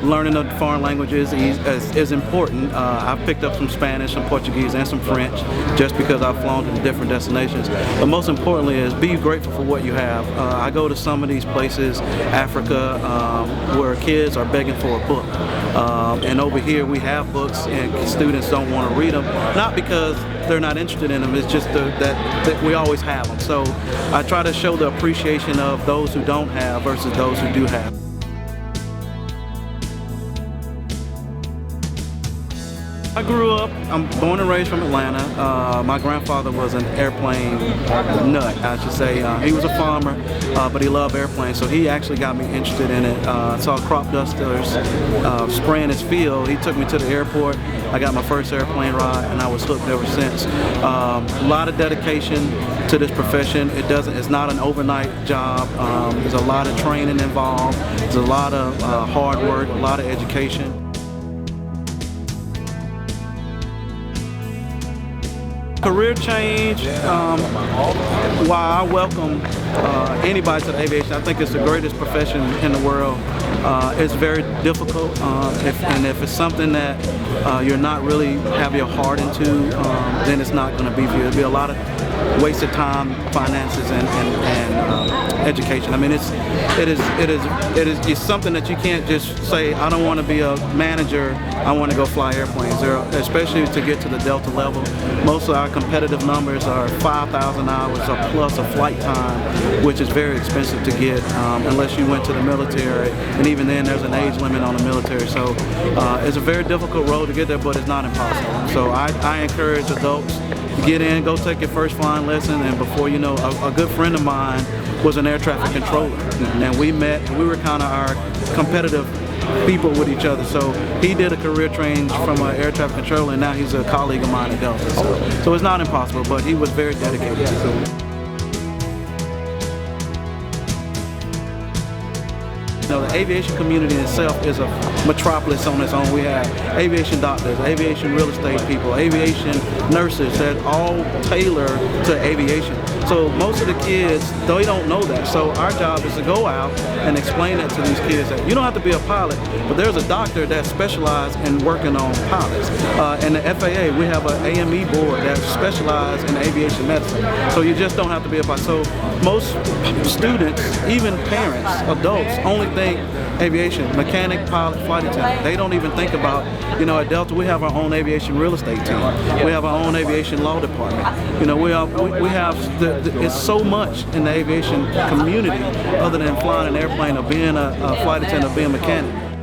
learning of foreign languages is important. I've picked up some Spanish, some Portuguese, and some French just because I've flown to different destinations. But most importantly is be grateful for what you have. I go to some of these places, Africa, where kids are begging for a book. And over here we have books and students don't want to read them, not because they're not interested in them, it's just that we always have them. So I try to show the appreciation of those who don't have versus those who do have. I grew up, I'm born and raised from Atlanta. My grandfather was an airplane nut, I should say. He was a farmer, but he loved airplanes, so he actually got me interested in it. I saw crop dusters spraying his field. He took me to the airport. I got my first airplane ride, and I was hooked ever since. A lot of dedication to this profession. It's not an overnight job. There's a lot of training involved. There's a lot of hard work, a lot of education. Career change, while I welcome anybody to the aviation, I think it's the greatest profession in the world. It's very difficult, if it's something that you're not really have your heart into, then it's not going to be for you. It'll be a lot of wasted time, finances, and education. I mean, it's something that you can't just say, I don't want to be a manager, I want to go fly airplanes. Especially to get to the Delta level, most of our competitive numbers are 5,000 hours or plus of flight time, which is very expensive to get unless you went to the military, and even then there's an age limit on the military. So it's a very difficult road to get there, but it's not impossible. So I encourage adults to get in, go take your first flying lesson, and before you know, a good friend of mine was an air traffic controller, and we met, and we were kind of our competitive people with each other. So he did a career change from an air traffic controller, and now he's a colleague of mine at Delta. So it's not impossible, but he was very dedicated to it. You know, the aviation community itself is a metropolis on its own. We have aviation doctors, aviation real estate people, aviation nurses that all tailor to aviation. So most of the kids, they don't know that. So our job is to go out and explain that to these kids that you don't have to be a pilot, but there's a doctor that specializes in working on pilots. And the FAA, we have an AME board that specializes in aviation medicine. So you just don't have to be a pilot. So most students, even parents, adults, only think aviation, mechanic, pilot, flight attendant. They don't even think about, you know, at Delta we have our own aviation real estate team. We have our own aviation law department. You know, we have it's so much in the aviation community other than flying an airplane or being a flight attendant or being a mechanic.